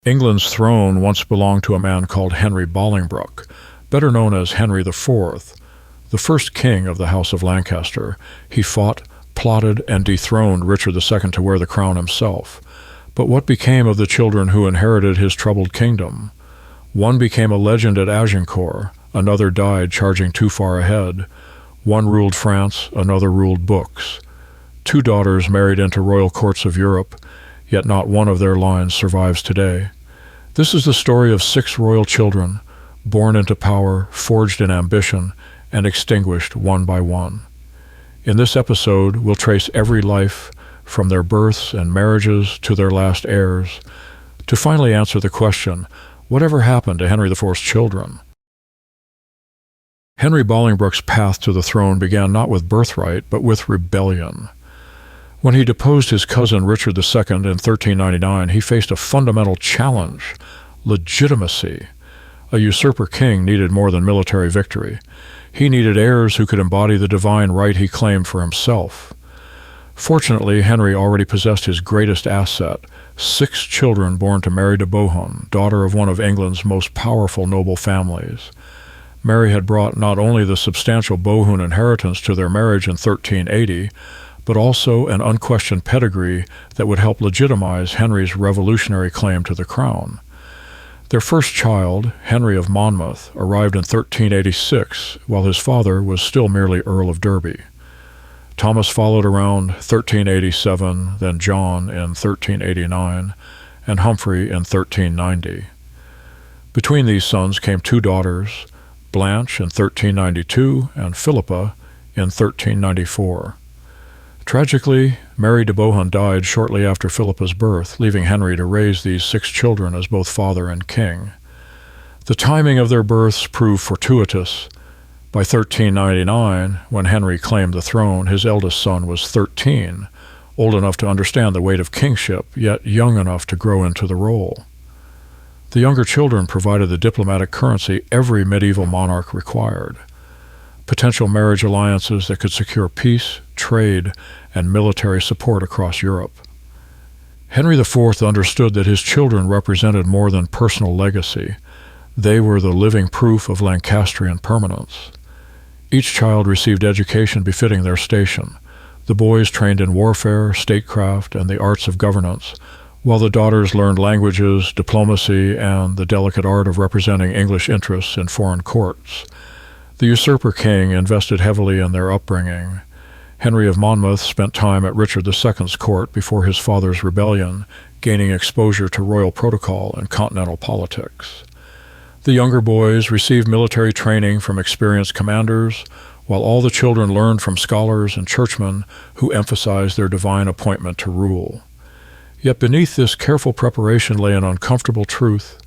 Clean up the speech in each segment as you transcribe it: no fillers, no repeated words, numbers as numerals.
England's throne once belonged to a man called Henry Bolingbroke, better known as Henry IV, the first king of the House of Lancaster. He fought, plotted, and dethroned Richard II to wear the crown himself. But what became of the children who inherited his troubled kingdom? One became a legend at Agincourt, another died charging too far ahead. One ruled France, another ruled books. Two daughters married into royal courts of Europe, yet not one of their lines survives today. This is the story of 6 royal children, born into power, forged in ambition, and extinguished one by one. In this episode, we'll trace every life, from their births and marriages to their last heirs, to finally answer the question, whatever happened to Henry IV's children? Henry Bolingbroke's path to the throne began not with birthright, but with rebellion. When he deposed his cousin Richard II in 1399, he faced a fundamental challenge: legitimacy. A usurper king needed more than military victory. He needed heirs who could embody the divine right he claimed for himself. Fortunately, Henry already possessed his greatest asset: 6 children born to Mary de Bohun, daughter of one of England's most powerful noble families. Mary had brought not only the substantial Bohun inheritance to their marriage in 1380, but also an unquestioned pedigree that would help legitimize Henry's revolutionary claim to the crown. Their first child, Henry of Monmouth, arrived in 1386, while his father was still merely Earl of Derby. Thomas followed around 1387, then John in 1389, and Humphrey in 1390. Between these sons came 2 daughters, Blanche in 1392 and Philippa in 1394. Tragically, Mary de Bohun died shortly after Philippa's birth, leaving Henry to raise these 6 children as both father and king. The timing of their births proved fortuitous. By 1399, when Henry claimed the throne, his eldest son was 13, old enough to understand the weight of kingship, yet young enough to grow into the role. The younger children provided the diplomatic currency every medieval monarch required: potential marriage alliances that could secure peace, trade, and military support across Europe. Henry IV understood that his children represented more than personal legacy. They were the living proof of Lancastrian permanence. Each child received education befitting their station. The boys trained in warfare, statecraft, and the arts of governance, while the daughters learned languages, diplomacy, and the delicate art of representing English interests in foreign courts. The usurper king invested heavily in their upbringing. Henry of Monmouth spent time at Richard II's court before his father's rebellion, gaining exposure to royal protocol and continental politics. The younger boys received military training from experienced commanders, while all the children learned from scholars and churchmen who emphasized their divine appointment to rule. Yet beneath this careful preparation lay an uncomfortable truth.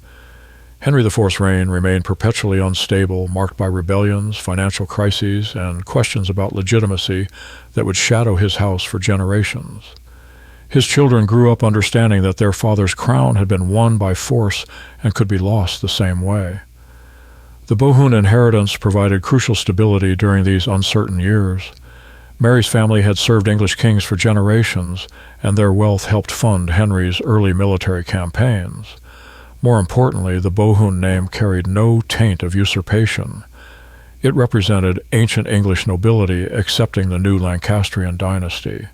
Henry IV's reign remained perpetually unstable, marked by rebellions, financial crises, and questions about legitimacy that would shadow his house for generations. His children grew up understanding that their father's crown had been won by force and could be lost the same way. The Bohun inheritance provided crucial stability during these uncertain years. Mary's family had served English kings for generations, and their wealth helped fund Henry's early military campaigns. More importantly, the Bohun name carried no taint of usurpation. It represented ancient English nobility accepting the new Lancastrian dynasty.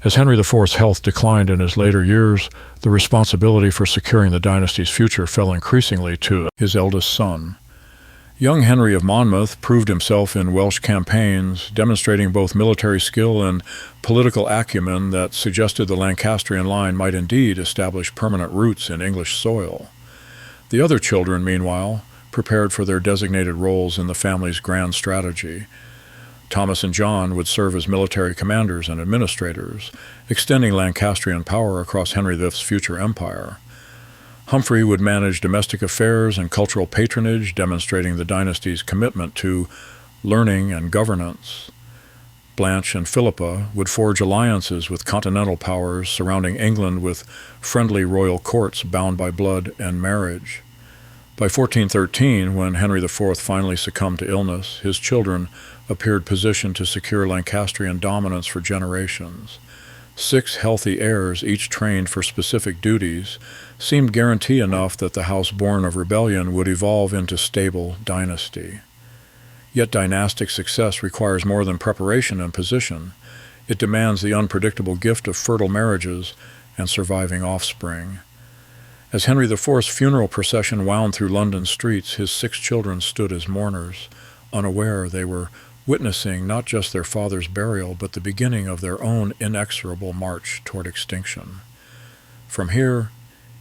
As Henry IV's health declined in his later years, the responsibility for securing the dynasty's future fell increasingly to his eldest son. Young Henry of Monmouth proved himself in Welsh campaigns, demonstrating both military skill and political acumen that suggested the Lancastrian line might indeed establish permanent roots in English soil. The other children, meanwhile, prepared for their designated roles in the family's grand strategy. Thomas and John would serve as military commanders and administrators, extending Lancastrian power across Henry V's future empire. Humphrey would manage domestic affairs and cultural patronage, demonstrating the dynasty's commitment to learning and governance. Blanche and Philippa would forge alliances with continental powers, surrounding England with friendly royal courts bound by blood and marriage. By 1413, when Henry IV finally succumbed to illness, his children appeared positioned to secure Lancastrian dominance for generations. 6 healthy heirs, each trained for specific duties, seemed guarantee enough that the house born of rebellion would evolve into stable dynasty. Yet dynastic success requires more than preparation and position. It demands the unpredictable gift of fertile marriages and surviving offspring. As Henry IV's funeral procession wound through London streets, his 6 children stood as mourners, unaware they were witnessing not just their father's burial, but the beginning of their own inexorable march toward extinction. From here,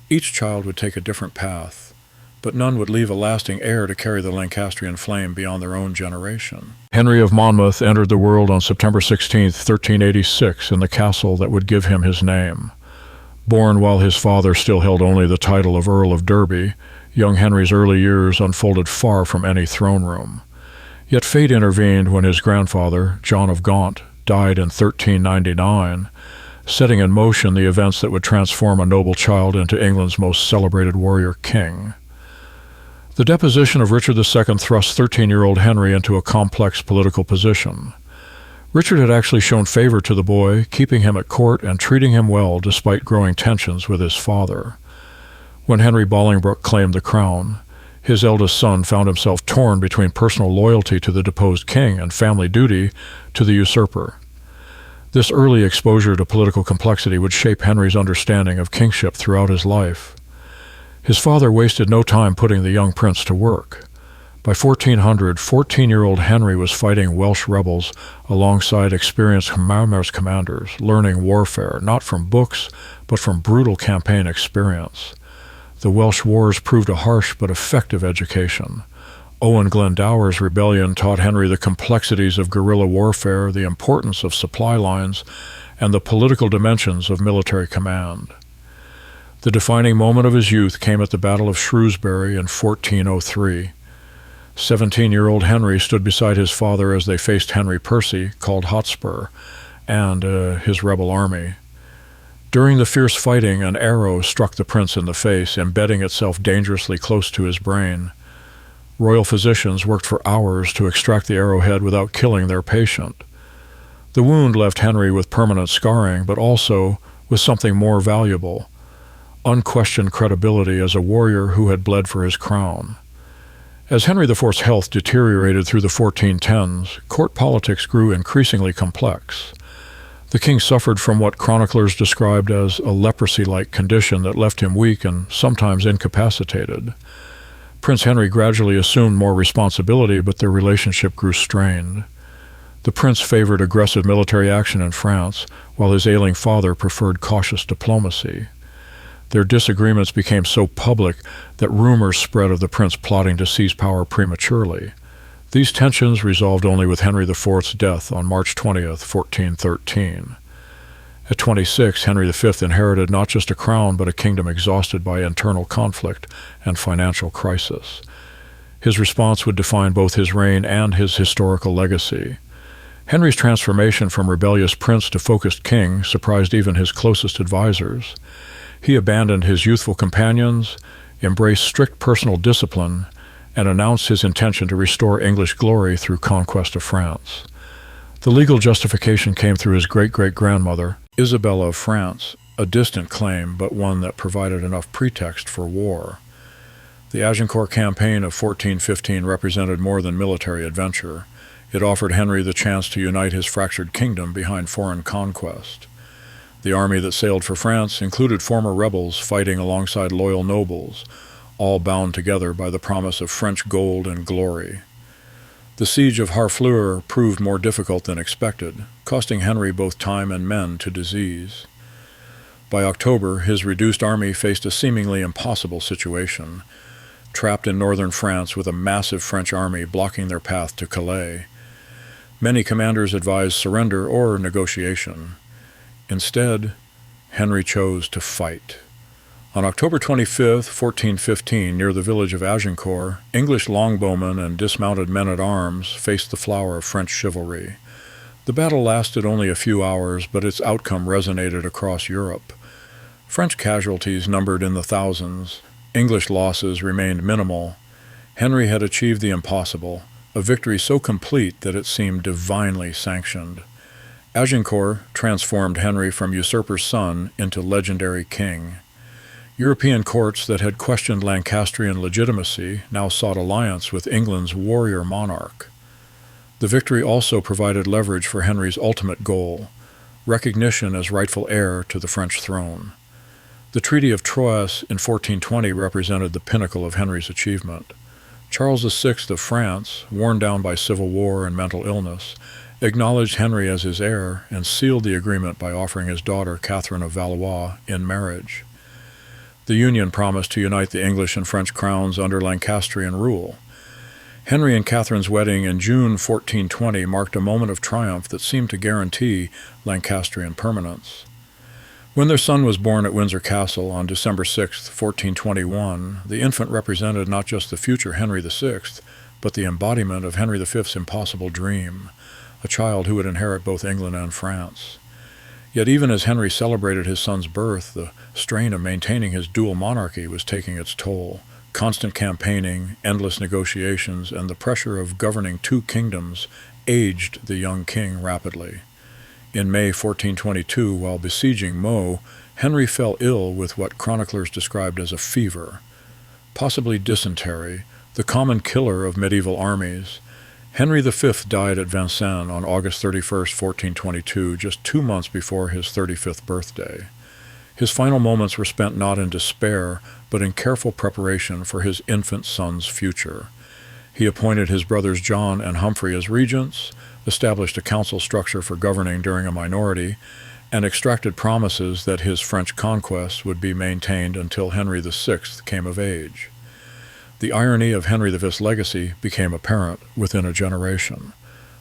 each child would take a different path, but none would leave a lasting heir to carry the Lancastrian flame beyond their own generation. Henry of Monmouth entered the world on September 16, 1386, in the castle that would give him his name. Born while his father still held only the title of Earl of Derby, young Henry's early years unfolded far from any throne room. Yet fate intervened when his grandfather, John of Gaunt, died in 1399, setting in motion the events that would transform a noble child into England's most celebrated warrior king. The deposition of Richard II thrust 13-year-old Henry into a complex political position. Richard had actually shown favor to the boy, keeping him at court and treating him well despite growing tensions with his father. When Henry Bolingbroke claimed the crown, his eldest son found himself torn between personal loyalty to the deposed king and family duty to the usurper. This early exposure to political complexity would shape Henry's understanding of kingship throughout his life. His father wasted no time putting the young prince to work. By 1400, 14-year-old Henry was fighting Welsh rebels alongside experienced commanders, learning warfare, not from books, but from brutal campaign experience. The Welsh wars proved a harsh but effective education. Owen Glendower's rebellion taught Henry the complexities of guerrilla warfare, the importance of supply lines, and the political dimensions of military command. The defining moment of his youth came at the Battle of Shrewsbury in 1403. 17-year-old Henry stood beside his father as they faced Henry Percy, called Hotspur, and his rebel army. During the fierce fighting, an arrow struck the prince in the face, embedding itself dangerously close to his brain. Royal physicians worked for hours to extract the arrowhead without killing their patient. The wound left Henry with permanent scarring, but also with something more valuable: unquestioned credibility as a warrior who had bled for his crown. As Henry IV's health deteriorated through the 1410s, court politics grew increasingly complex. The king suffered from what chroniclers described as a leprosy-like condition that left him weak and sometimes incapacitated. Prince Henry gradually assumed more responsibility, but their relationship grew strained. The prince favored aggressive military action in France, while his ailing father preferred cautious diplomacy. Their disagreements became so public that rumors spread of the prince plotting to seize power prematurely. These tensions resolved only with Henry IV's death on March 20th, 1413. At 26, Henry V inherited not just a crown, but a kingdom exhausted by internal conflict and financial crisis. His response would define both his reign and his historical legacy. Henry's transformation from rebellious prince to focused king surprised even his closest advisors. He abandoned his youthful companions, embraced strict personal discipline, and announced his intention to restore English glory through conquest of France. The legal justification came through his great-great-grandmother, Isabella of France, a distant claim, but one that provided enough pretext for war. The Agincourt campaign of 1415 represented more than military adventure. It offered Henry the chance to unite his fractured kingdom behind foreign conquest. The army that sailed for France included former rebels fighting alongside loyal nobles, all bound together by the promise of French gold and glory. The siege of Harfleur proved more difficult than expected, costing Henry both time and men to disease. By October, his reduced army faced a seemingly impossible situation, trapped in northern France with a massive French army blocking their path to Calais. Many commanders advised surrender or negotiation. Instead, Henry chose to fight. On October 25, 1415, near the village of Agincourt, English longbowmen and dismounted men-at-arms faced the flower of French chivalry. The battle lasted only a few hours, but its outcome resonated across Europe. French casualties numbered in the thousands. English losses remained minimal. Henry had achieved the impossible, a victory so complete that it seemed divinely sanctioned. Agincourt transformed Henry from usurper's son into legendary king. European courts that had questioned Lancastrian legitimacy now sought alliance with England's warrior monarch. The victory also provided leverage for Henry's ultimate goal, recognition as rightful heir to the French throne. The Treaty of Troyes in 1420 represented the pinnacle of Henry's achievement. Charles VI of France, worn down by civil war and mental illness, acknowledged Henry as his heir and sealed the agreement by offering his daughter Catherine of Valois in marriage. The union promised to unite the English and French crowns under Lancastrian rule. Henry and Catherine's wedding in June 1420 marked a moment of triumph that seemed to guarantee Lancastrian permanence. When their son was born at Windsor Castle on December 6, 1421, the infant represented not just the future Henry VI, but the embodiment of Henry V's impossible dream, a child who would inherit both England and France. Yet even as Henry celebrated his son's birth, the strain of maintaining his dual monarchy was taking its toll. Constant campaigning, endless negotiations, and the pressure of governing two kingdoms aged the young king rapidly. In May 1422, while besieging Meaux, Henry fell ill with what chroniclers described as a fever. Possibly dysentery, the common killer of medieval armies, Henry V died at Vincennes on August 31, 1422, just 2 months before his 35th birthday. His final moments were spent not in despair, but in careful preparation for his infant son's future. He appointed his brothers John and Humphrey as regents, established a council structure for governing during a minority, and extracted promises that his French conquests would be maintained until Henry VI came of age. The irony of Henry V's legacy became apparent within a generation.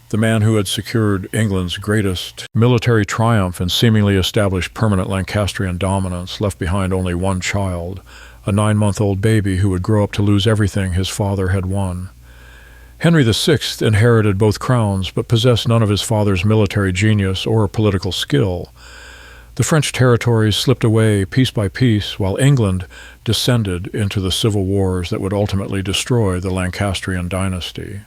The man who had secured England's greatest military triumph and seemingly established permanent Lancastrian dominance left behind only one child, a 9-month-old baby who would grow up to lose everything his father had won. Henry VI inherited both crowns, but possessed none of his father's military genius or political skill. The French territories slipped away piece by piece, while England descended into the civil wars that would ultimately destroy the Lancastrian dynasty.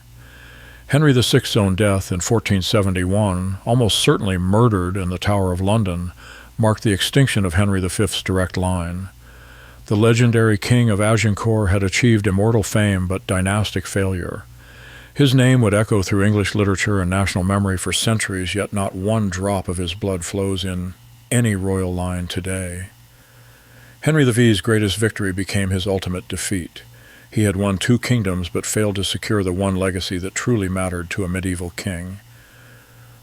Henry VI's own death in 1471, almost certainly murdered in the Tower of London, marked the extinction of Henry V's direct line. The legendary king of Agincourt had achieved immortal fame but dynastic failure. His name would echo through English literature and national memory for centuries, yet not one drop of his blood flows in any royal line today. Henry V's greatest victory became his ultimate defeat. He had won 2 kingdoms but failed to secure the one legacy that truly mattered to a medieval king: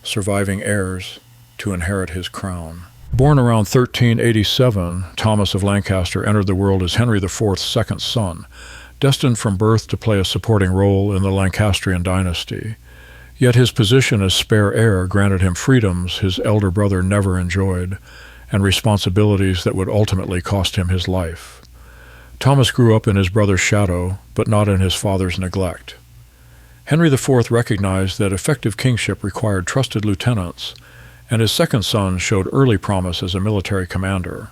surviving heirs to inherit his crown. Born around 1387, Thomas of Lancaster entered the world as Henry IV's second son, destined from birth to play a supporting role in the Lancastrian dynasty. Yet his position as spare heir granted him freedoms his elder brother never enjoyed, and responsibilities that would ultimately cost him his life. Thomas grew up in his brother's shadow, but not in his father's neglect. Henry IV recognized that effective kingship required trusted lieutenants, and his second son showed early promise as a military commander.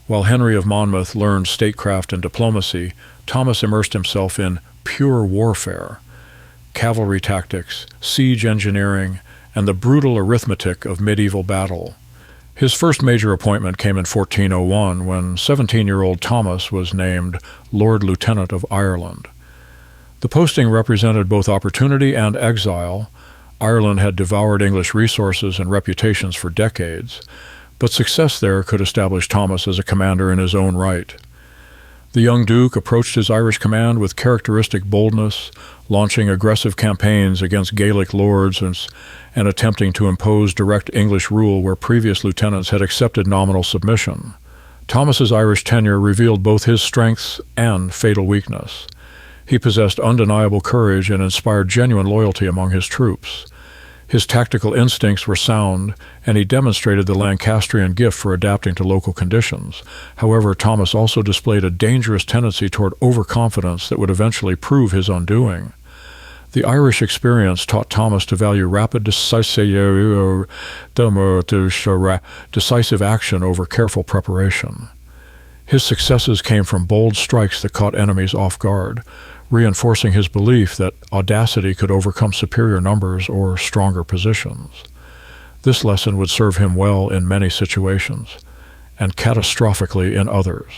While Henry of Monmouth learned statecraft and diplomacy, Thomas immersed himself in pure warfare, cavalry tactics, siege engineering, and the brutal arithmetic of medieval battle. His first major appointment came in 1401 when 17-year-old Thomas was named Lord Lieutenant of Ireland. The posting represented both opportunity and exile. Ireland had devoured English resources and reputations for decades, but success there could establish Thomas as a commander in his own right. The young Duke approached his Irish command with characteristic boldness, launching aggressive campaigns against Gaelic lords and attempting to impose direct English rule where previous lieutenants had accepted nominal submission. Thomas's Irish tenure revealed both his strengths and fatal weakness. He possessed undeniable courage and inspired genuine loyalty among his troops. His tactical instincts were sound, and he demonstrated the Lancastrian gift for adapting to local conditions. However, Thomas also displayed a dangerous tendency toward overconfidence that would eventually prove his undoing. The Irish experience taught Thomas to value rapid, decisive action over careful preparation. His successes came from bold strikes that caught enemies off guard, reinforcing his belief that audacity could overcome superior numbers or stronger positions. This lesson would serve him well in many situations, and catastrophically in others.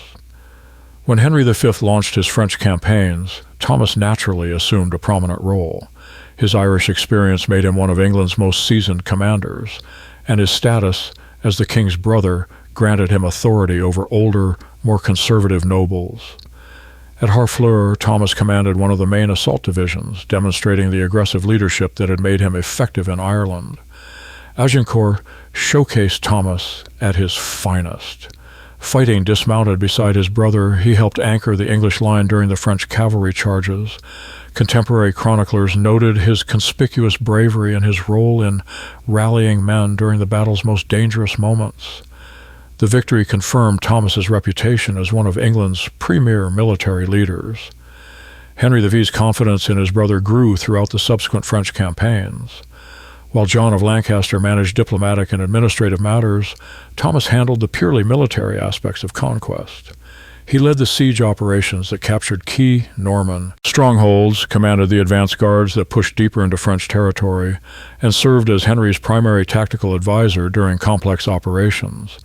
When Henry V launched his French campaigns, Thomas naturally assumed a prominent role. His Irish experience made him one of England's most seasoned commanders, and his status as the king's brother granted him authority over older, more conservative nobles. At Harfleur, Thomas commanded one of the main assault divisions, demonstrating the aggressive leadership that had made him effective in Ireland. Agincourt showcased Thomas at his finest. Fighting dismounted beside his brother, he helped anchor the English line during the French cavalry charges. Contemporary chroniclers noted his conspicuous bravery and his role in rallying men during the battle's most dangerous moments. The victory confirmed Thomas's reputation as one of England's premier military leaders. Henry V's confidence in his brother grew throughout the subsequent French campaigns. While John of Lancaster managed diplomatic and administrative matters, Thomas handled the purely military aspects of conquest. He led the siege operations that captured key Norman strongholds, commanded the advance guards that pushed deeper into French territory, and served as Henry's primary tactical advisor during complex operations.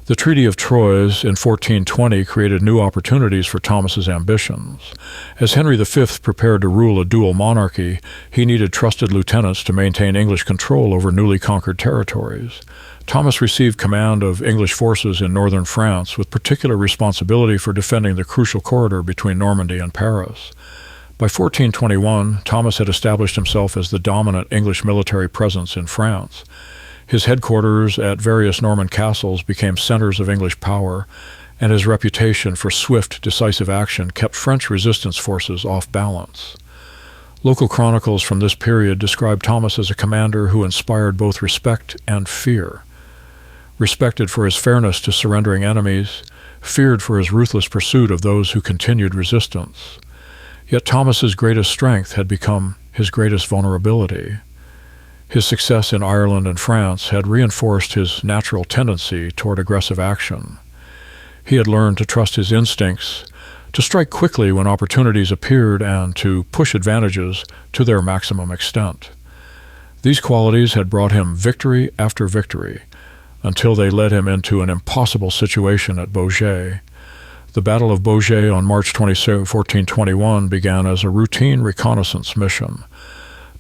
The Treaty of Troyes in 1420 created new opportunities for Thomas's ambitions. As Henry V prepared to rule a dual monarchy, he needed trusted lieutenants to maintain English control over newly conquered territories. Thomas received command of English forces in northern France, with particular responsibility for defending the crucial corridor between Normandy and Paris. By 1421, Thomas had established himself as the dominant English military presence in France. His headquarters at various Norman castles became centers of English power, and his reputation for swift, decisive action kept French resistance forces off balance. Local chronicles from this period describe Thomas as a commander who inspired both respect and fear. Respected for his fairness to surrendering enemies, feared for his ruthless pursuit of those who continued resistance. Yet Thomas's greatest strength had become his greatest vulnerability. His success in Ireland and France had reinforced his natural tendency toward aggressive action. He had learned to trust his instincts, to strike quickly when opportunities appeared, and to push advantages to their maximum extent. These qualities had brought him victory after victory, until they led him into an impossible situation at Beaujeu. The Battle of Beaujeu on March 27, 1421 began as a routine reconnaissance mission.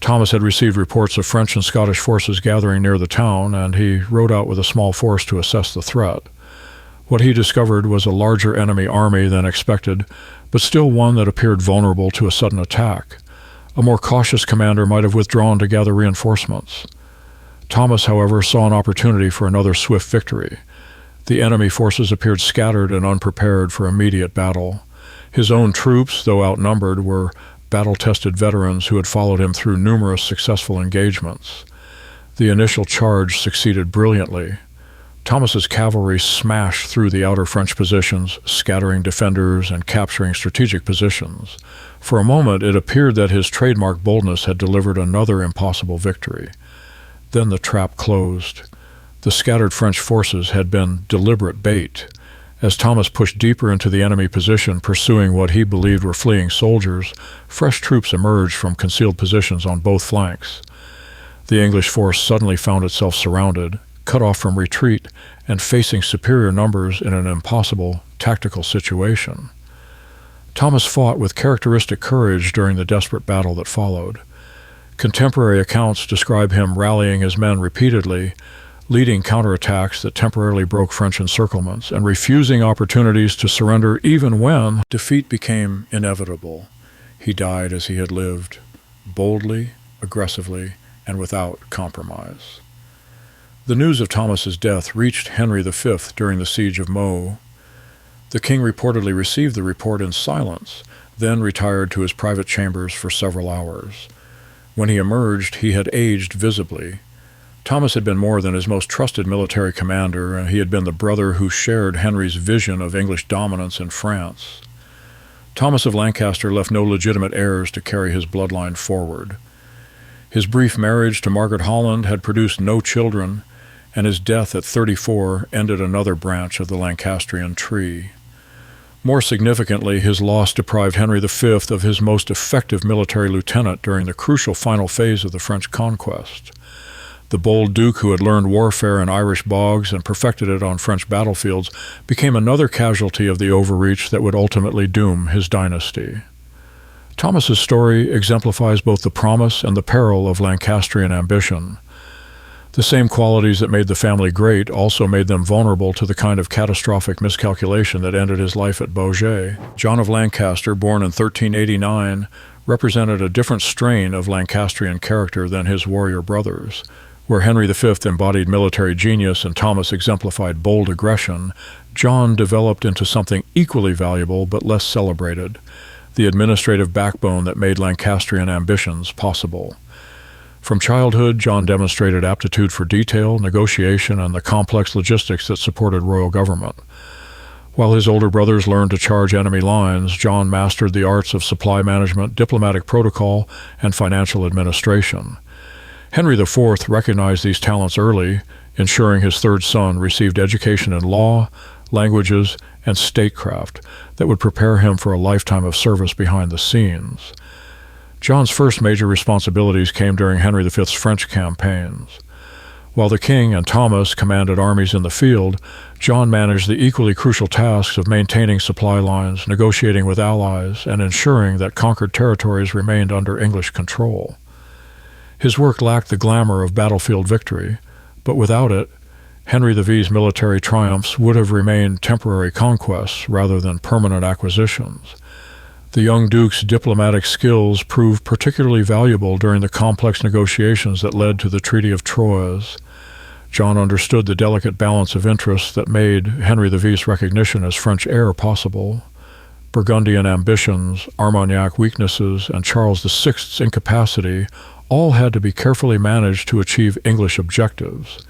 Thomas had received reports of French and Scottish forces gathering near the town, and he rode out with a small force to assess the threat. What he discovered was a larger enemy army than expected, but still one that appeared vulnerable to a sudden attack. A more cautious commander might have withdrawn to gather reinforcements. Thomas, however, saw an opportunity for another swift victory. The enemy forces appeared scattered and unprepared for immediate battle. His own troops, though outnumbered, were battle-tested veterans who had followed him through numerous successful engagements. The initial charge succeeded brilliantly. Thomas's cavalry smashed through the outer French positions, scattering defenders and capturing strategic positions. For a moment, it appeared that his trademark boldness had delivered another impossible victory. Then the trap closed. The scattered French forces had been deliberate bait. As Thomas pushed deeper into the enemy position, pursuing what he believed were fleeing soldiers, fresh troops emerged from concealed positions on both flanks. The English force suddenly found itself surrounded, cut off from retreat, and facing superior numbers in an impossible tactical situation. Thomas fought with characteristic courage during the desperate battle that followed. Contemporary accounts describe him rallying his men repeatedly, leading counterattacks that temporarily broke French encirclements, and refusing opportunities to surrender even when defeat became inevitable. He died as he had lived, boldly, aggressively, and without compromise. The news of Thomas's death reached Henry V during the siege of Meaux. The king reportedly received the report in silence, then retired to his private chambers for several hours. When he emerged, he had aged visibly. Thomas had been more than his most trusted military commander, and he had been the brother who shared Henry's vision of English dominance in France. Thomas of Lancaster left no legitimate heirs to carry his bloodline forward. His brief marriage to Margaret Holland had produced no children, and his death at 34 ended another branch of the Lancastrian tree. More significantly, his loss deprived Henry V of his most effective military lieutenant during the crucial final phase of the French conquest. The bold duke who had learned warfare in Irish bogs and perfected it on French battlefields became another casualty of the overreach that would ultimately doom his dynasty. Thomas's story exemplifies both the promise and the peril of Lancastrian ambition. The same qualities that made the family great also made them vulnerable to the kind of catastrophic miscalculation that ended his life at Beaujeu. John of Lancaster, born in 1389, represented a different strain of Lancastrian character than his warrior brothers. Where Henry V embodied military genius and Thomas exemplified bold aggression, John developed into something equally valuable but less celebrated, the administrative backbone that made Lancastrian ambitions possible. From childhood, John demonstrated aptitude for detail, negotiation, and the complex logistics that supported royal government. While his older brothers learned to charge enemy lines, John mastered the arts of supply management, diplomatic protocol, and financial administration. Henry IV recognized these talents early, ensuring his third son received education in law, languages, and statecraft that would prepare him for a lifetime of service behind the scenes. John's first major responsibilities came during Henry V's French campaigns. While the king and Thomas commanded armies in the field, John managed the equally crucial tasks of maintaining supply lines, negotiating with allies, and ensuring that conquered territories remained under English control. His work lacked the glamour of battlefield victory, but without it, Henry VI's military triumphs would have remained temporary conquests rather than permanent acquisitions. The young duke's diplomatic skills proved particularly valuable during the complex negotiations that led to the Treaty of Troyes. John understood the delicate balance of interests that made Henry VI's recognition as French heir possible. Burgundian ambitions, Armagnac weaknesses, and Charles VI's incapacity all had to be carefully managed to achieve English objectives.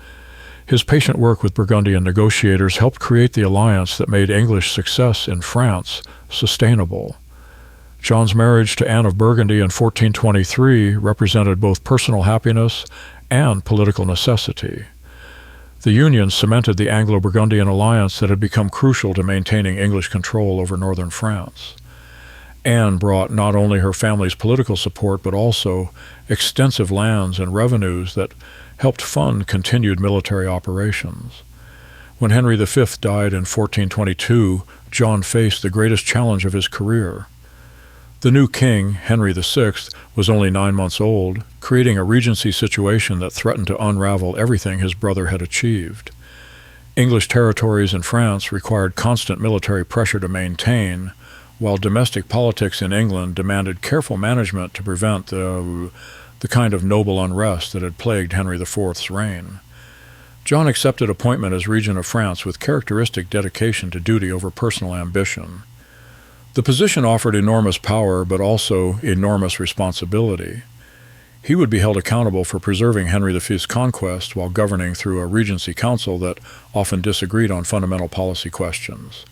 His patient work with Burgundian negotiators helped create the alliance that made English success in France sustainable. John's marriage to Anne of Burgundy in 1423 represented both personal happiness and political necessity. The union cemented the Anglo-Burgundian alliance that had become crucial to maintaining English control over northern France. Anne brought not only her family's political support but also extensive lands and revenues that helped fund continued military operations. When Henry V died in 1422, John faced the greatest challenge of his career. The new king, Henry VI, was only 9 months old, creating a regency situation that threatened to unravel everything his brother had achieved. English territories in France required constant military pressure to maintain, while domestic politics in England demanded careful management to prevent the kind of noble unrest that had plagued Henry IV's reign. John accepted appointment as regent of France with characteristic dedication to duty over personal ambition. The position offered enormous power, but also enormous responsibility. He would be held accountable for preserving Henry V's conquest while governing through a regency council that often disagreed on fundamental policy questions.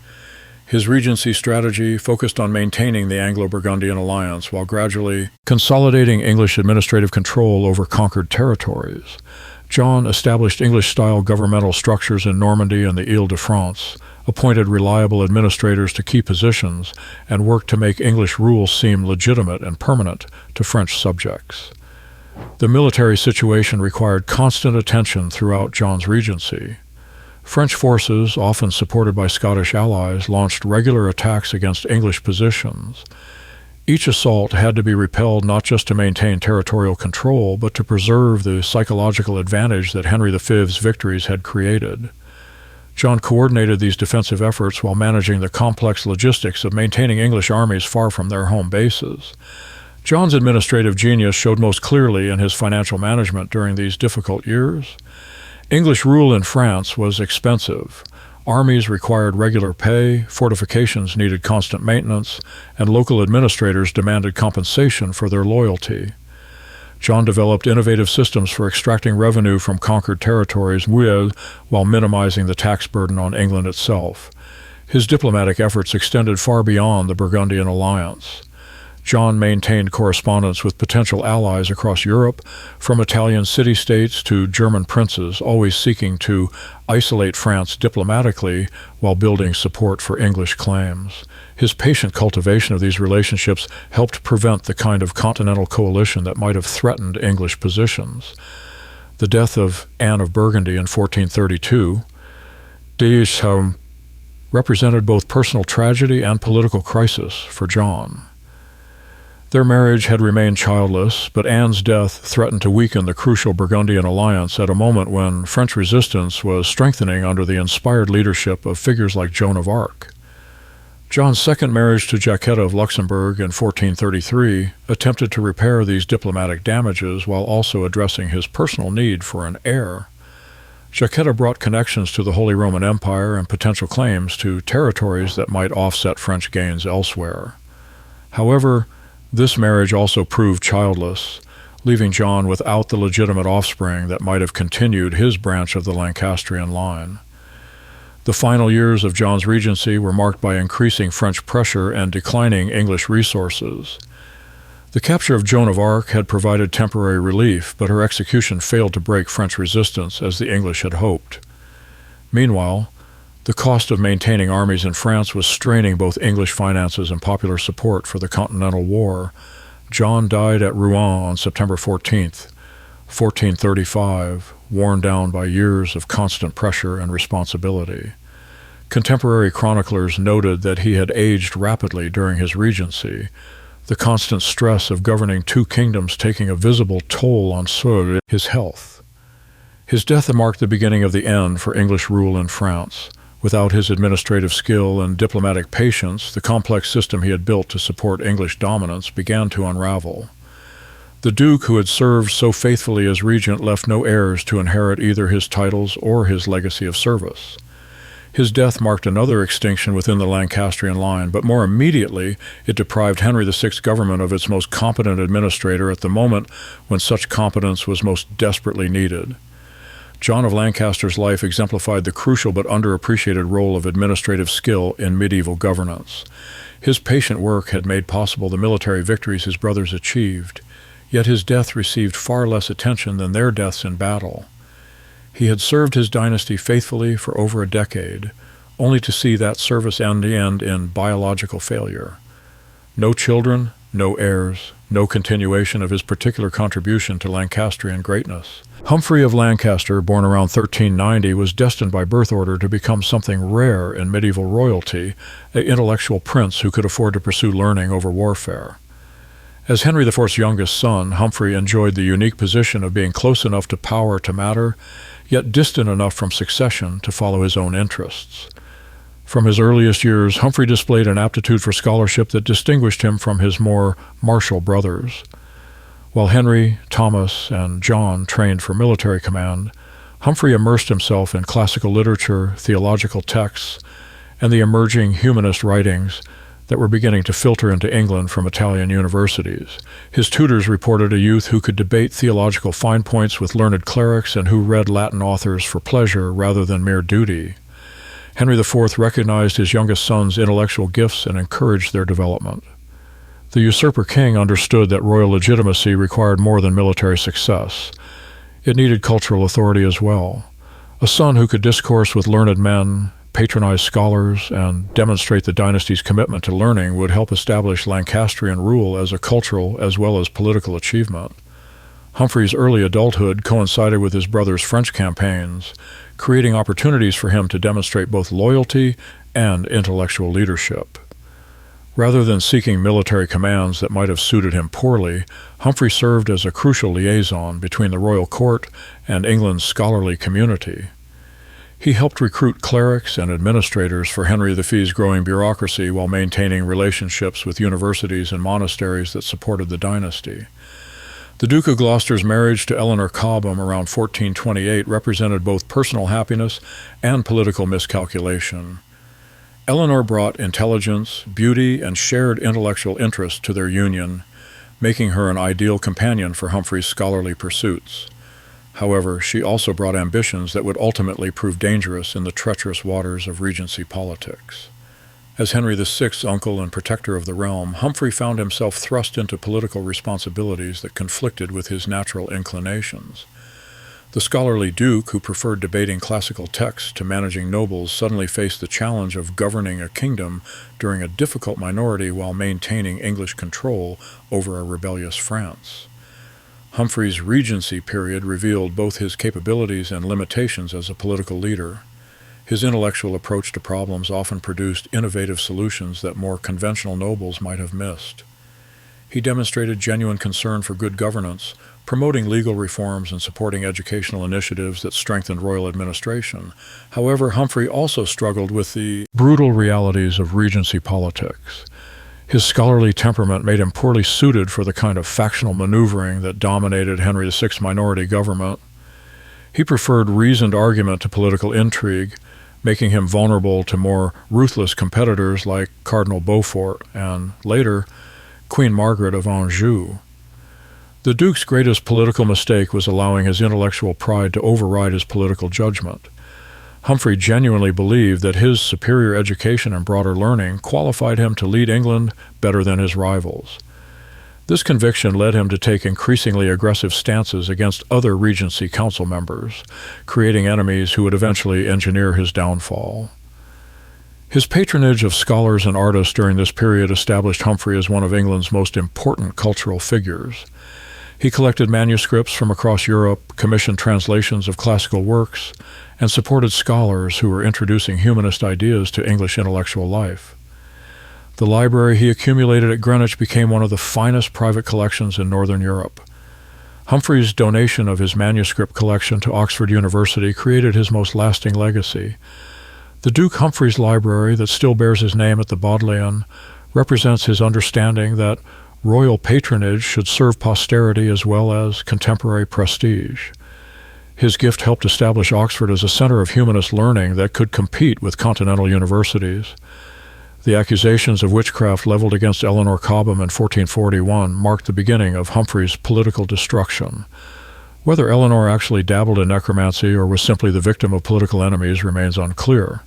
His regency strategy focused on maintaining the Anglo-Burgundian alliance while gradually consolidating English administrative control over conquered territories. John established English-style governmental structures in Normandy and the Ile-de-France, appointed reliable administrators to key positions, and worked to make English rule seem legitimate and permanent to French subjects. The military situation required constant attention throughout John's regency. French forces, often supported by Scottish allies, launched regular attacks against English positions. Each assault had to be repelled not just to maintain territorial control, but to preserve the psychological advantage that Henry V's victories had created. John coordinated these defensive efforts while managing the complex logistics of maintaining English armies far from their home bases. John's administrative genius showed most clearly in his financial management during these difficult years. English rule in France was expensive. Armies required regular pay, fortifications needed constant maintenance, and local administrators demanded compensation for their loyalty. John developed innovative systems for extracting revenue from conquered territories while minimizing the tax burden on England itself. His diplomatic efforts extended far beyond the Burgundian alliance. John maintained correspondence with potential allies across Europe, from Italian city-states to German princes, always seeking to isolate France diplomatically while building support for English claims. His patient cultivation of these relationships helped prevent the kind of continental coalition that might have threatened English positions. The death of Anne of Burgundy in 1432, these represented both personal tragedy and political crisis for John. Their marriage had remained childless, but Anne's death threatened to weaken the crucial Burgundian alliance at a moment when French resistance was strengthening under the inspired leadership of figures like Joan of Arc. John's second marriage to Jacquetta of Luxembourg in 1433 attempted to repair these diplomatic damages while also addressing his personal need for an heir. Jacquetta brought connections to the Holy Roman Empire and potential claims to territories that might offset French gains elsewhere. However, this marriage also proved childless, leaving John without the legitimate offspring that might have continued his branch of the Lancastrian line. The final years of John's regency were marked by increasing French pressure and declining English resources. The capture of Joan of Arc had provided temporary relief, but her execution failed to break French resistance as the English had hoped. Meanwhile, the cost of maintaining armies in France was straining both English finances and popular support for the Continental War. John died at Rouen on September 14th, 1435, worn down by years of constant pressure and responsibility. Contemporary chroniclers noted that he had aged rapidly during his regency, the constant stress of governing two kingdoms taking a visible toll on his health. His death marked the beginning of the end for English rule in France. Without his administrative skill and diplomatic patience, the complex system he had built to support English dominance began to unravel. The Duke, who had served so faithfully as regent, left no heirs to inherit either his titles or his legacy of service. His death marked another extinction within the Lancastrian line, but more immediately it deprived Henry VI's government of its most competent administrator at the moment when such competence was most desperately needed. John of Lancaster's life exemplified the crucial but underappreciated role of administrative skill in medieval governance. His patient work had made possible the military victories his brothers achieved, yet his death received far less attention than their deaths in battle. He had served his dynasty faithfully for over a decade, only to see that service end in biological failure. No children, no heirs, no continuation of his particular contribution to Lancastrian greatness. Humphrey of Lancaster, born around 1390, was destined by birth order to become something rare in medieval royalty, an intellectual prince who could afford to pursue learning over warfare. As Henry IV's youngest son, Humphrey enjoyed the unique position of being close enough to power to matter, yet distant enough from succession to follow his own interests. From his earliest years, Humphrey displayed an aptitude for scholarship that distinguished him from his more martial brothers. While Henry, Thomas, and John trained for military command, Humphrey immersed himself in classical literature, theological texts, and the emerging humanist writings that were beginning to filter into England from Italian universities. His tutors reported a youth who could debate theological fine points with learned clerics and who read Latin authors for pleasure rather than mere duty. Henry IV recognized his youngest son's intellectual gifts and encouraged their development. The usurper king understood that royal legitimacy required more than military success. It needed cultural authority as well. A son who could discourse with learned men, patronize scholars, and demonstrate the dynasty's commitment to learning would help establish Lancastrian rule as a cultural as well as political achievement. Humphrey's early adulthood coincided with his brother's French campaigns, creating opportunities for him to demonstrate both loyalty and intellectual leadership. Rather than seeking military commands that might have suited him poorly, Humphrey served as a crucial liaison between the royal court and England's scholarly community. He helped recruit clerics and administrators for Henry V's growing bureaucracy while maintaining relationships with universities and monasteries that supported the dynasty. The Duke of Gloucester's marriage to Eleanor Cobham around 1428 represented both personal happiness and political miscalculation. Eleanor brought intelligence, beauty, and shared intellectual interest to their union, making her an ideal companion for Humphrey's scholarly pursuits. However, she also brought ambitions that would ultimately prove dangerous in the treacherous waters of Regency politics. As Henry VI's uncle and protector of the realm, Humphrey found himself thrust into political responsibilities that conflicted with his natural inclinations. The scholarly duke, who preferred debating classical texts to managing nobles, suddenly faced the challenge of governing a kingdom during a difficult minority while maintaining English control over a rebellious France. Humphrey's regency period revealed both his capabilities and limitations as a political leader. His intellectual approach to problems often produced innovative solutions that more conventional nobles might have missed. He demonstrated genuine concern for good governance, promoting legal reforms and supporting educational initiatives that strengthened royal administration. However, Humphrey also struggled with the brutal realities of regency politics. His scholarly temperament made him poorly suited for the kind of factional maneuvering that dominated Henry VI's minority government. He preferred reasoned argument to political intrigue, making him vulnerable to more ruthless competitors like Cardinal Beaufort and, later, Queen Margaret of Anjou. The Duke's greatest political mistake was allowing his intellectual pride to override his political judgment. Humphrey genuinely believed that his superior education and broader learning qualified him to lead England better than his rivals. This conviction led him to take increasingly aggressive stances against other Regency Council members, creating enemies who would eventually engineer his downfall. His patronage of scholars and artists during this period established Humphrey as one of England's most important cultural figures. He collected manuscripts from across Europe, commissioned translations of classical works, and supported scholars who were introducing humanist ideas to English intellectual life. The library he accumulated at Greenwich became one of the finest private collections in Northern Europe. Humphrey's donation of his manuscript collection to Oxford University created his most lasting legacy. The Duke Humphrey's Library, that still bears his name at the Bodleian, represents his understanding that royal patronage should serve posterity as well as contemporary prestige. His gift helped establish Oxford as a center of humanist learning that could compete with continental universities. The accusations of witchcraft leveled against Eleanor Cobham in 1441 marked the beginning of Humphrey's political destruction. Whether Eleanor actually dabbled in necromancy or was simply the victim of political enemies remains unclear,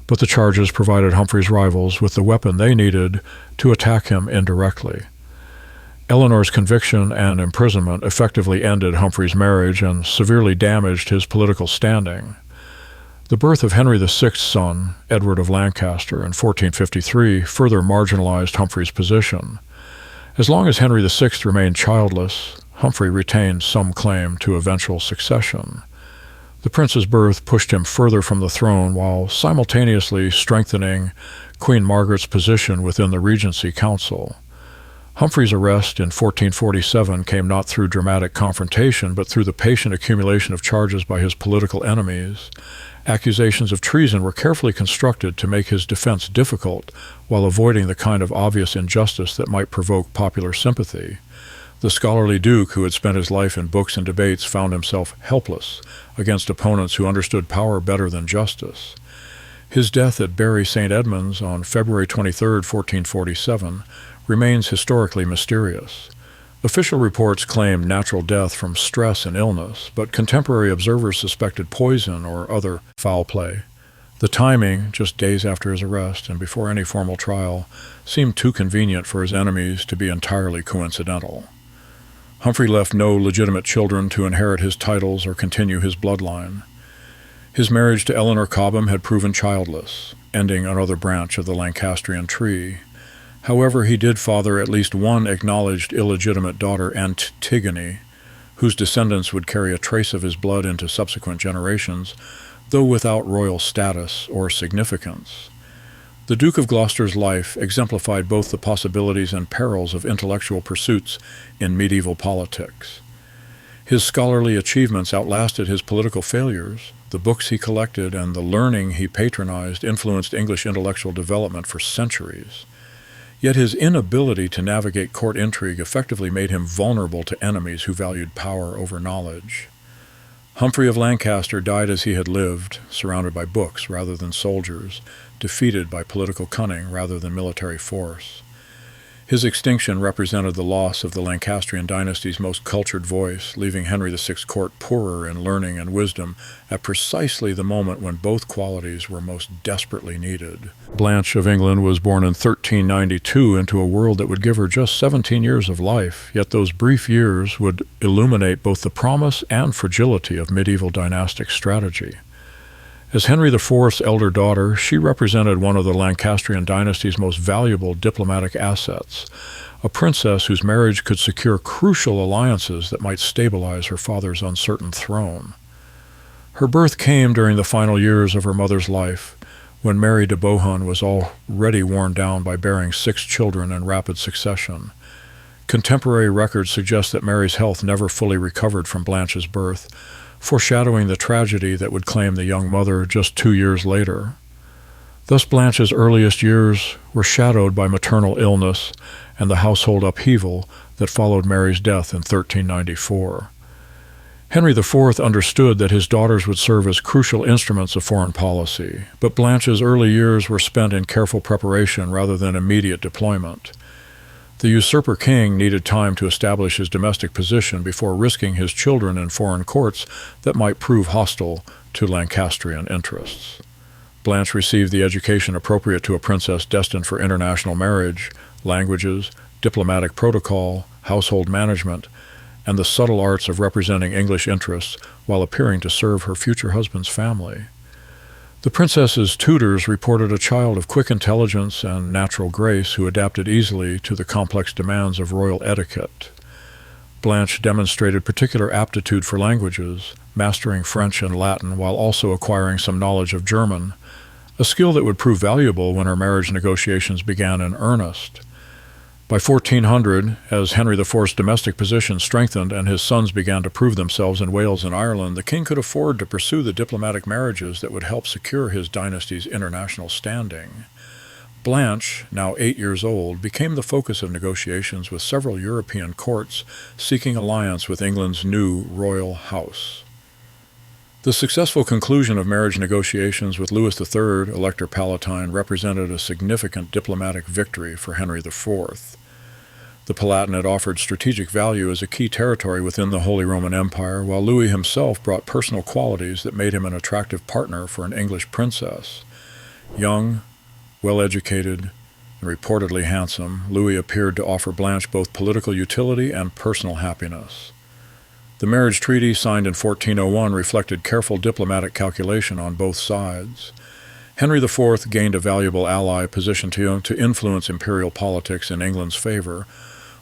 but the charges provided Humphrey's rivals with the weapon they needed to attack him indirectly. Eleanor's conviction and imprisonment effectively ended Humphrey's marriage and severely damaged his political standing. The birth of Henry VI's son, Edward of Lancaster, in 1453 further marginalized Humphrey's position. As long as Henry VI remained childless, Humphrey retained some claim to eventual succession. The prince's birth pushed him further from the throne while simultaneously strengthening Queen Margaret's position within the Regency Council. Humphrey's arrest in 1447 came not through dramatic confrontation, but through the patient accumulation of charges by his political enemies. Accusations of treason were carefully constructed to make his defense difficult, while avoiding the kind of obvious injustice that might provoke popular sympathy. The scholarly Duke, who had spent his life in books and debates, found himself helpless against opponents who understood power better than justice. His death at Bury St. Edmunds on February 23, 1447, remains historically mysterious. Official reports claim natural death from stress and illness, but contemporary observers suspected poison or other foul play. The timing, just days after his arrest and before any formal trial, seemed too convenient for his enemies to be entirely coincidental. Humphrey left no legitimate children to inherit his titles or continue his bloodline. His marriage to Eleanor Cobham had proven childless, ending another branch of the Lancastrian tree. However, he did father at least one acknowledged illegitimate daughter, Antigone, whose descendants would carry a trace of his blood into subsequent generations, though without royal status or significance. The Duke of Gloucester's life exemplified both the possibilities and perils of intellectual pursuits in medieval politics. His scholarly achievements outlasted his political failures. The books he collected and the learning he patronized influenced English intellectual development for centuries. Yet his inability to navigate court intrigue effectively made him vulnerable to enemies who valued power over knowledge. Humphrey of Lancaster died as he had lived, surrounded by books rather than soldiers, defeated by political cunning rather than military force. His extinction represented the loss of the Lancastrian dynasty's most cultured voice, leaving Henry VI's court poorer in learning and wisdom at precisely the moment when both qualities were most desperately needed. Blanche of England was born in 1392 into a world that would give her just 17 years of life, yet those brief years would illuminate both the promise and fragility of medieval dynastic strategy. As Henry IV's elder daughter, she represented one of the Lancastrian dynasty's most valuable diplomatic assets, a princess whose marriage could secure crucial alliances that might stabilize her father's uncertain throne. Her birth came during the final years of her mother's life, when Mary de Bohun was already worn down by bearing 6 children in rapid succession. Contemporary records suggest that Mary's health never fully recovered from Blanche's birth, foreshadowing the tragedy that would claim the young mother just 2 years later. Thus Blanche's earliest years were shadowed by maternal illness and the household upheaval that followed Mary's death in 1394. Henry IV understood that his daughters would serve as crucial instruments of foreign policy, but Blanche's early years were spent in careful preparation rather than immediate deployment. The usurper king needed time to establish his domestic position before risking his children in foreign courts that might prove hostile to Lancastrian interests. Blanche received the education appropriate to a princess destined for international marriage, languages, diplomatic protocol, household management, and the subtle arts of representing English interests while appearing to serve her future husband's family. The princess's tutors reported a child of quick intelligence and natural grace who adapted easily to the complex demands of royal etiquette. Blanche demonstrated particular aptitude for languages, mastering French and Latin while also acquiring some knowledge of German, a skill that would prove valuable when her marriage negotiations began in earnest. By 1400, as Henry IV's domestic position strengthened and his sons began to prove themselves in Wales and Ireland, the king could afford to pursue the diplomatic marriages that would help secure his dynasty's international standing. Blanche, now 8 years old, became the focus of negotiations with several European courts seeking alliance with England's new royal house. The successful conclusion of marriage negotiations with Louis III, Elector Palatine, represented a significant diplomatic victory for Henry IV. The Palatinate offered strategic value as a key territory within the Holy Roman Empire, while Louis himself brought personal qualities that made him an attractive partner for an English princess. Young, well-educated, and reportedly handsome, Louis appeared to offer Blanche both political utility and personal happiness. The marriage treaty signed in 1401 reflected careful diplomatic calculation on both sides. Henry IV gained a valuable ally positioned to influence imperial politics in England's favor,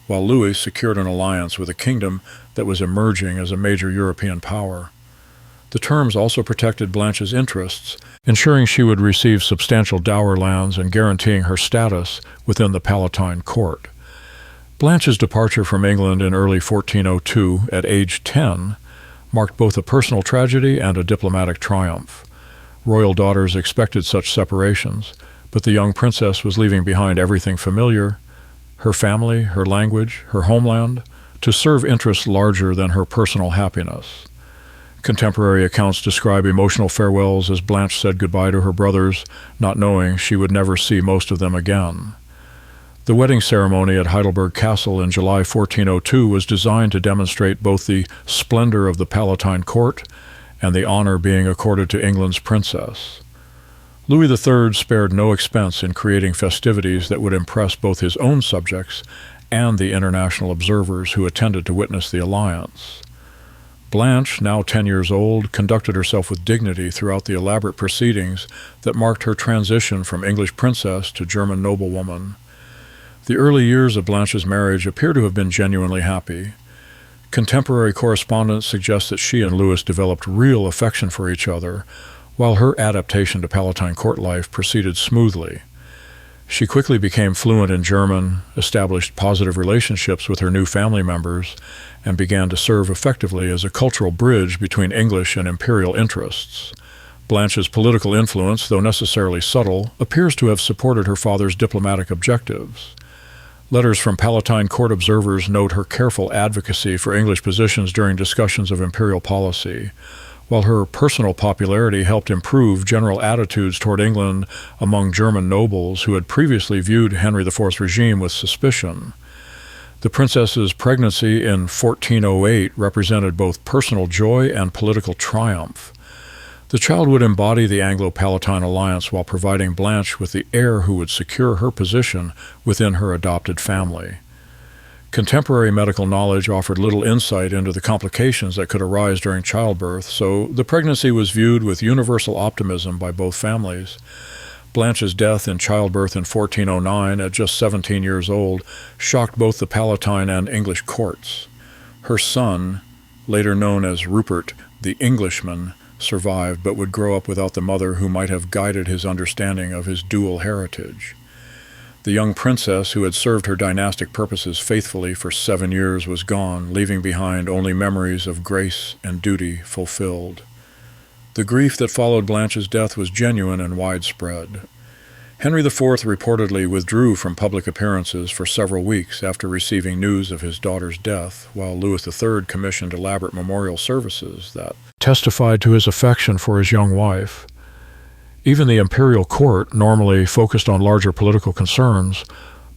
while Louis secured an alliance with a kingdom that was emerging as a major European power. The terms also protected Blanche's interests, ensuring she would receive substantial dower lands and guaranteeing her status within the Palatine court. Blanche's departure from England in early 1402, at age 10, marked both a personal tragedy and a diplomatic triumph. Royal daughters expected such separations, but the young princess was leaving behind everything familiar, her family, her language, her homeland, to serve interests larger than her personal happiness. Contemporary accounts describe emotional farewells as Blanche said goodbye to her brothers, not knowing she would never see most of them again. The wedding ceremony at Heidelberg Castle in July 1402 was designed to demonstrate both the splendor of the Palatine court and the honor being accorded to England's princess. Louis III spared no expense in creating festivities that would impress both his own subjects and the international observers who attended to witness the alliance. Blanche, now 10 years old, conducted herself with dignity throughout the elaborate proceedings that marked her transition from English princess to German noblewoman. The early years of Blanche's marriage appear to have been genuinely happy. Contemporary correspondence suggests that she and Louis developed real affection for each other, while her adaptation to Palatine court life proceeded smoothly. She quickly became fluent in German, established positive relationships with her new family members, and began to serve effectively as a cultural bridge between English and imperial interests. Blanche's political influence, though necessarily subtle, appears to have supported her father's diplomatic objectives. Letters from Palatine court observers note her careful advocacy for English positions during discussions of imperial policy, while her personal popularity helped improve general attitudes toward England among German nobles who had previously viewed Henry IV's regime with suspicion. The princess's pregnancy in 1408 represented both personal joy and political triumph. The child would embody the Anglo-Palatine alliance while providing Blanche with the heir who would secure her position within her adopted family. Contemporary medical knowledge offered little insight into the complications that could arise during childbirth, so the pregnancy was viewed with universal optimism by both families. Blanche's death in childbirth in 1409 at just 17 years old shocked both the Palatine and English courts. Her son, later known as Rupert the Englishman, survived but would grow up without the mother who might have guided his understanding of his dual heritage. The young princess who had served her dynastic purposes faithfully for 7 years was gone, leaving behind only memories of grace and duty fulfilled. The grief that followed Blanche's death was genuine and widespread. Henry IV reportedly withdrew from public appearances for several weeks after receiving news of his daughter's death, while Louis III commissioned elaborate memorial services that testified to his affection for his young wife. Even the imperial court, normally focused on larger political concerns,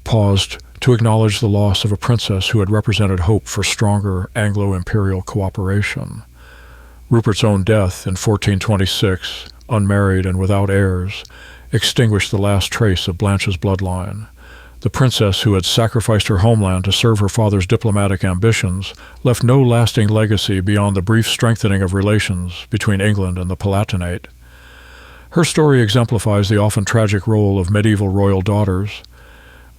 paused to acknowledge the loss of a princess who had represented hope for stronger Anglo-imperial cooperation. Rupert's own death in 1426, unmarried and without heirs, extinguished the last trace of Blanche's bloodline. The princess who had sacrificed her homeland to serve her father's diplomatic ambitions left no lasting legacy beyond the brief strengthening of relations between England and the Palatinate. Her story exemplifies the often tragic role of medieval royal daughters,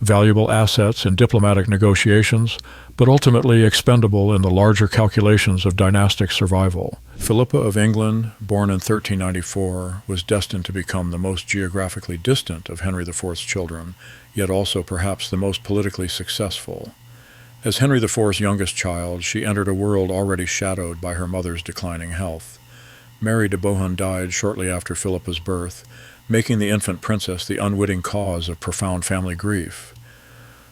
valuable assets in diplomatic negotiations, but ultimately expendable in the larger calculations of dynastic survival. Philippa of England, born in 1394, was destined to become the most geographically distant of Henry IV's children, yet also perhaps the most politically successful. As Henry IV's youngest child, she entered a world already shadowed by her mother's declining health. Mary de Bohun died shortly after Philippa's birth, making the infant princess the unwitting cause of profound family grief.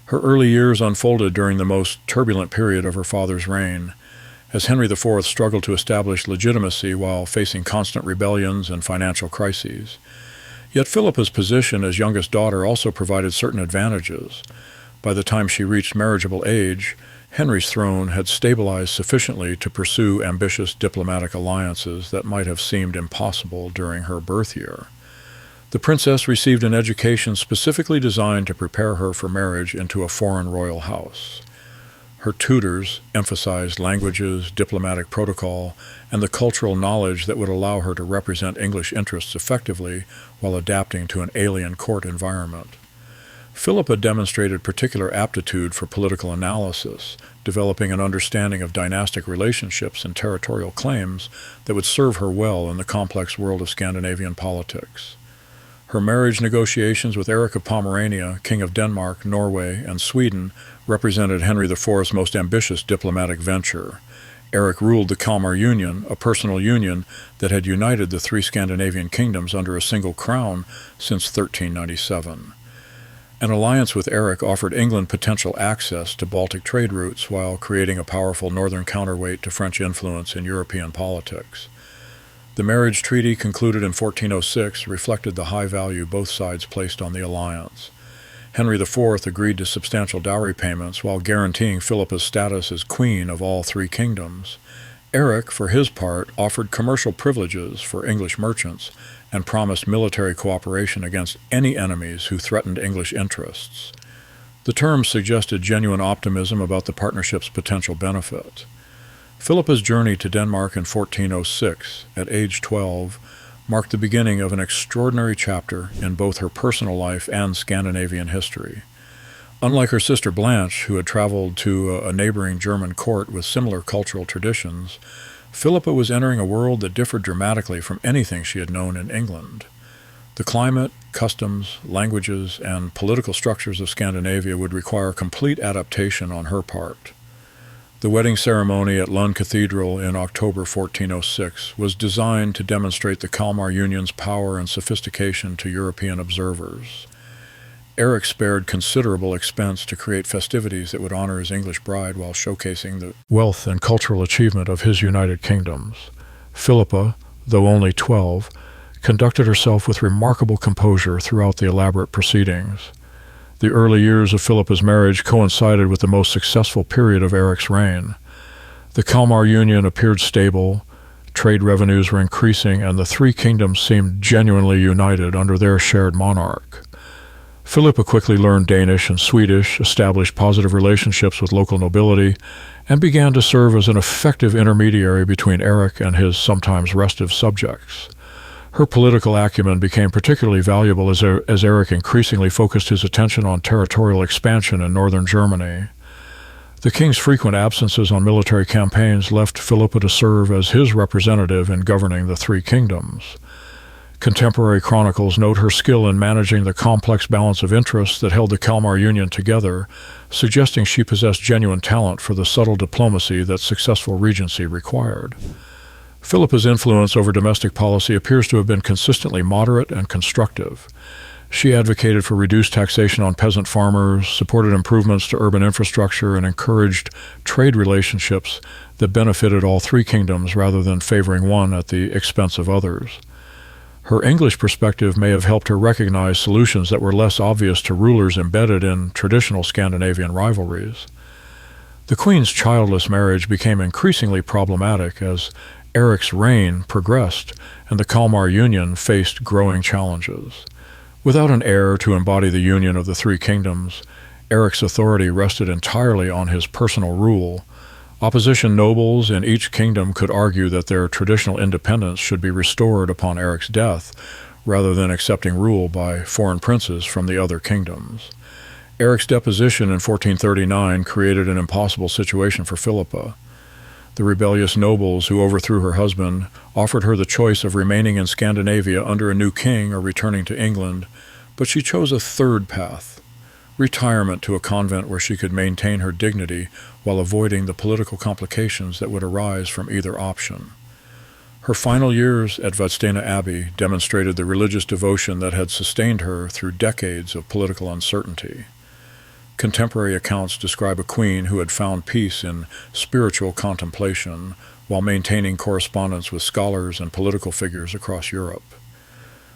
Her early years unfolded during the most turbulent period of her father's reign, as Henry IV struggled to establish legitimacy while facing constant rebellions and financial crises. Yet Philippa's position as youngest daughter also provided certain advantages. By the time she reached marriageable age, Henry's throne had stabilized sufficiently to pursue ambitious diplomatic alliances that might have seemed impossible during her birth year. The princess received an education specifically designed to prepare her for marriage into a foreign royal house. Her tutors emphasized languages, diplomatic protocol, and the cultural knowledge that would allow her to represent English interests effectively while adapting to an alien court environment. Philippa demonstrated particular aptitude for political analysis, developing an understanding of dynastic relationships and territorial claims that would serve her well in the complex world of Scandinavian politics. Her marriage negotiations with Eric of Pomerania, King of Denmark, Norway, and Sweden represented Henry IV's most ambitious diplomatic venture. Eric ruled the Kalmar Union, a personal union that had united the three Scandinavian kingdoms under a single crown since 1397. An alliance with Eric offered England potential access to Baltic trade routes while creating a powerful northern counterweight to French influence in European politics. The marriage treaty concluded in 1406 reflected the high value both sides placed on the alliance. Henry IV agreed to substantial dowry payments while guaranteeing Philippa's status as queen of all three kingdoms. Eric, for his part, offered commercial privileges for English merchants and promised military cooperation against any enemies who threatened English interests. The terms suggested genuine optimism about the partnership's potential benefit. Philippa's journey to Denmark in 1406, at age 12, marked the beginning of an extraordinary chapter in both her personal life and Scandinavian history. Unlike her sister Blanche, who had traveled to a neighboring German court with similar cultural traditions, Philippa was entering a world that differed dramatically from anything she had known in England. The climate, customs, languages, and political structures of Scandinavia would require complete adaptation on her part. The wedding ceremony at Lund Cathedral in October 1406 was designed to demonstrate the Kalmar Union's power and sophistication to European observers. Eric spared considerable expense to create festivities that would honor his English bride while showcasing the wealth and cultural achievement of his United Kingdoms. Philippa, though only 12, conducted herself with remarkable composure throughout the elaborate proceedings. The early years of Philippa's marriage coincided with the most successful period of Eric's reign. The Kalmar Union appeared stable, trade revenues were increasing, and the three kingdoms seemed genuinely united under their shared monarch. Philippa quickly learned Danish and Swedish, established positive relationships with local nobility, and began to serve as an effective intermediary between Eric and his sometimes restive subjects. Her political acumen became particularly valuable as Eric increasingly focused his attention on territorial expansion in northern Germany. The king's frequent absences on military campaigns left Philippa to serve as his representative in governing the three kingdoms. Contemporary chronicles note her skill in managing the complex balance of interests that held the Kalmar Union together, suggesting she possessed genuine talent for the subtle diplomacy that successful regency required. Philippa's influence over domestic policy appears to have been consistently moderate and constructive. She advocated for reduced taxation on peasant farmers, supported improvements to urban infrastructure, and encouraged trade relationships that benefited all three kingdoms rather than favoring one at the expense of others. Her English perspective may have helped her recognize solutions that were less obvious to rulers embedded in traditional Scandinavian rivalries. The Queen's childless marriage became increasingly problematic as Eric's reign progressed and the Kalmar Union faced growing challenges. Without an heir to embody the union of the three kingdoms, Eric's authority rested entirely on his personal rule. Opposition nobles in each kingdom could argue that their traditional independence should be restored upon Eric's death, rather than accepting rule by foreign princes from the other kingdoms. Eric's deposition in 1439 created an impossible situation for Philippa. The rebellious nobles who overthrew her husband offered her the choice of remaining in Scandinavia under a new king or returning to England, but she chose a third path: retirement to a convent where she could maintain her dignity while avoiding the political complications that would arise from either option. Her final years at Vadstena Abbey demonstrated the religious devotion that had sustained her through decades of political uncertainty. Contemporary accounts describe a queen who had found peace in spiritual contemplation while maintaining correspondence with scholars and political figures across Europe.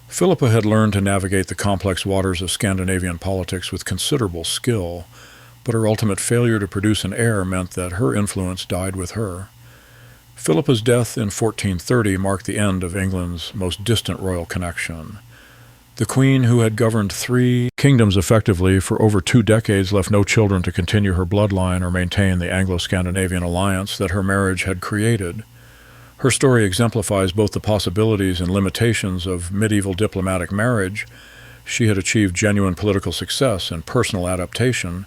Philippa had learned to navigate the complex waters of Scandinavian politics with considerable skill, but her ultimate failure to produce an heir meant that her influence died with her. Philippa's death in 1430 marked the end of England's most distant royal connection. The queen, who had governed three kingdoms effectively for over 2 decades, left no children to continue her bloodline or maintain the Anglo-Scandinavian alliance that her marriage had created. Her story exemplifies both the possibilities and limitations of medieval diplomatic marriage. She had achieved genuine political success and personal adaptation,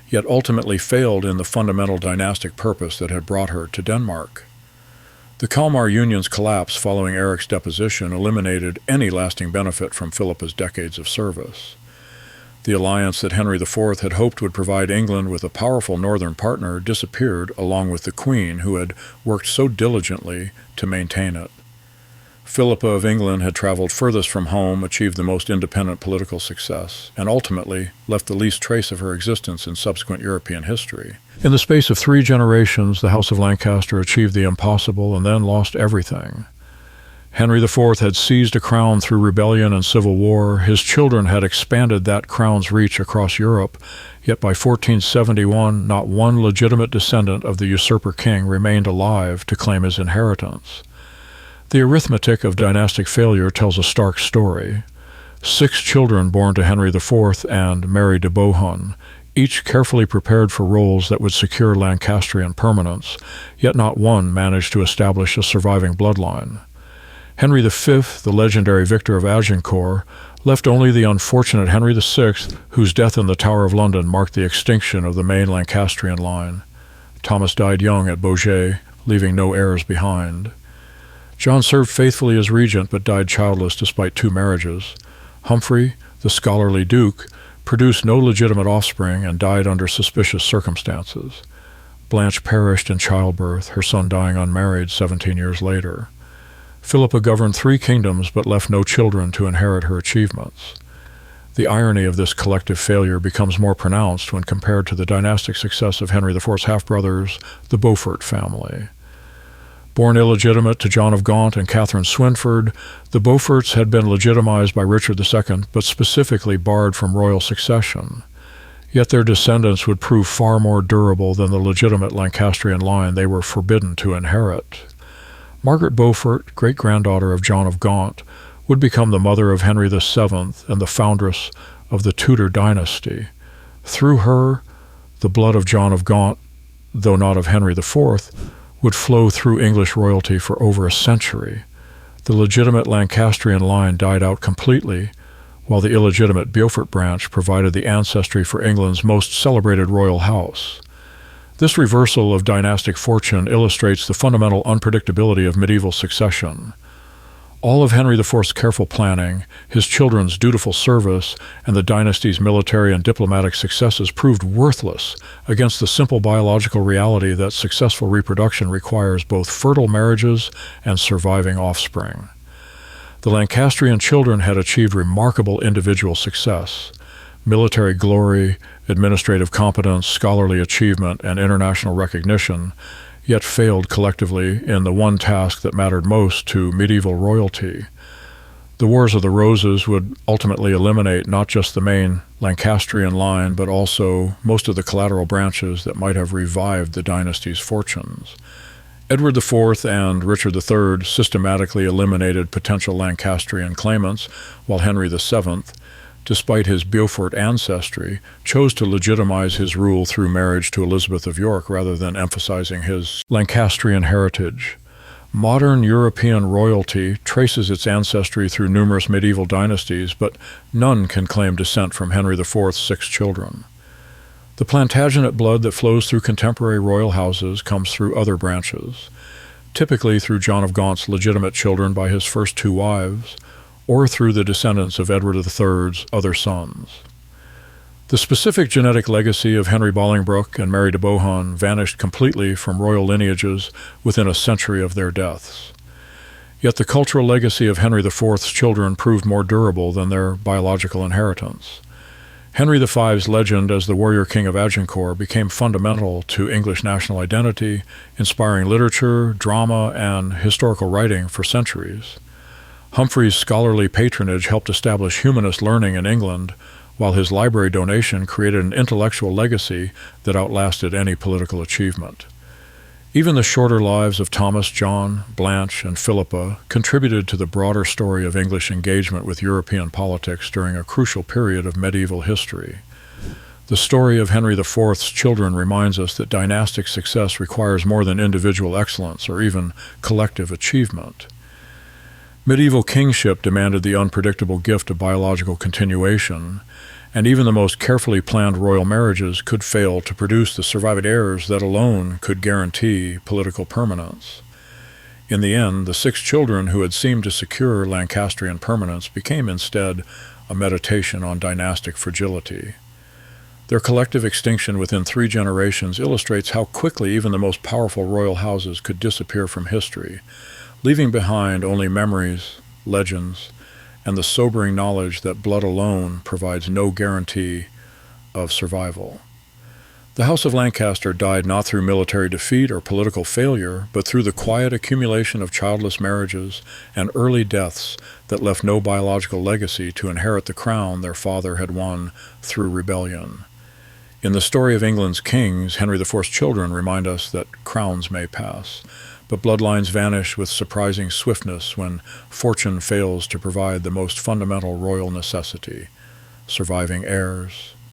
yet ultimately failed in the fundamental dynastic purpose that had brought her to Denmark. The Kalmar Union's collapse following Eric's deposition eliminated any lasting benefit from Philippa's decades of service. The alliance that Henry IV had hoped would provide England with a powerful northern partner disappeared along with the Queen, who had worked so diligently to maintain it. Philippa of England had traveled furthest from home, achieved the most independent political success, and ultimately left the least trace of her existence in subsequent European history. In the space of 3 generations, the House of Lancaster achieved the impossible and then lost everything. Henry IV had seized a crown through rebellion and civil war. His children had expanded that crown's reach across Europe, yet by 1471 not one legitimate descendant of the usurper king remained alive to claim his inheritance. The arithmetic of dynastic failure tells a stark story. 6 children born to Henry IV and Mary de Bohun, each carefully prepared for roles that would secure Lancastrian permanence, yet not one managed to establish a surviving bloodline. Henry V, the legendary victor of Agincourt, left only the unfortunate Henry VI, whose death in the Tower of London marked the extinction of the main Lancastrian line. Thomas died young at Beaujeu, leaving no heirs behind. John served faithfully as regent but died childless despite 2 marriages. Humphrey, the scholarly duke, produced no legitimate offspring and died under suspicious circumstances. Blanche perished in childbirth, her son dying unmarried 17 years later. Philippa governed 3 kingdoms but left no children to inherit her achievements. The irony of this collective failure becomes more pronounced when compared to the dynastic success of Henry IV's half-brothers, the Beaufort family. Born illegitimate to John of Gaunt and Catherine Swynford, the Beauforts had been legitimized by Richard II, but specifically barred from royal succession. Yet their descendants would prove far more durable than the legitimate Lancastrian line they were forbidden to inherit. Margaret Beaufort, great-granddaughter of John of Gaunt, would become the mother of Henry VII and the foundress of the Tudor dynasty. Through her, the blood of John of Gaunt, though not of Henry IV, would flow through English royalty for over a century. The legitimate Lancastrian line died out completely, while the illegitimate Beaufort branch provided the ancestry for England's most celebrated royal house. This reversal of dynastic fortune illustrates the fundamental unpredictability of medieval succession. All of Henry IV's careful planning, his children's dutiful service, and the dynasty's military and diplomatic successes proved worthless against the simple biological reality that successful reproduction requires both fertile marriages and surviving offspring. The Lancastrian children had achieved remarkable individual success. Military glory, administrative competence, scholarly achievement, and international recognition, yet failed collectively in the one task that mattered most to medieval royalty. The Wars of the Roses would ultimately eliminate not just the main Lancastrian line, but also most of the collateral branches that might have revived the dynasty's fortunes. Edward IV and Richard III systematically eliminated potential Lancastrian claimants, while Henry VII, despite his Beaufort ancestry, chose to legitimize his rule through marriage to Elizabeth of York rather than emphasizing his Lancastrian heritage. Modern European royalty traces its ancestry through numerous medieval dynasties, but none can claim descent from Henry IV's 6 children. The Plantagenet blood that flows through contemporary royal houses comes through other branches, typically through John of Gaunt's legitimate children by his first 2 wives, or through the descendants of Edward III's other sons. The specific genetic legacy of Henry Bolingbroke and Mary de Bohun vanished completely from royal lineages within a century of their deaths. Yet the cultural legacy of Henry IV's children proved more durable than their biological inheritance. Henry V's legend as the warrior king of Agincourt became fundamental to English national identity, inspiring literature, drama, and historical writing for centuries. Humphrey's scholarly patronage helped establish humanist learning in England, while his library donation created an intellectual legacy that outlasted any political achievement. Even the shorter lives of Thomas, John, Blanche, and Philippa contributed to the broader story of English engagement with European politics during a crucial period of medieval history. The story of Henry IV's children reminds us that dynastic success requires more than individual excellence or even collective achievement. Medieval kingship demanded the unpredictable gift of biological continuation, and even the most carefully planned royal marriages could fail to produce the surviving heirs that alone could guarantee political permanence. In the end, the 6 children who had seemed to secure Lancastrian permanence became instead a meditation on dynastic fragility. Their collective extinction within 3 generations illustrates how quickly even the most powerful royal houses could disappear from history, leaving behind only memories, legends, and the sobering knowledge that blood alone provides no guarantee of survival. The House of Lancaster died not through military defeat or political failure, but through the quiet accumulation of childless marriages and early deaths that left no biological legacy to inherit the crown their father had won through rebellion. In the story of England's kings, Henry IV's children remind us that crowns may pass, but bloodlines vanish with surprising swiftness when fortune fails to provide the most fundamental royal necessity, surviving heirs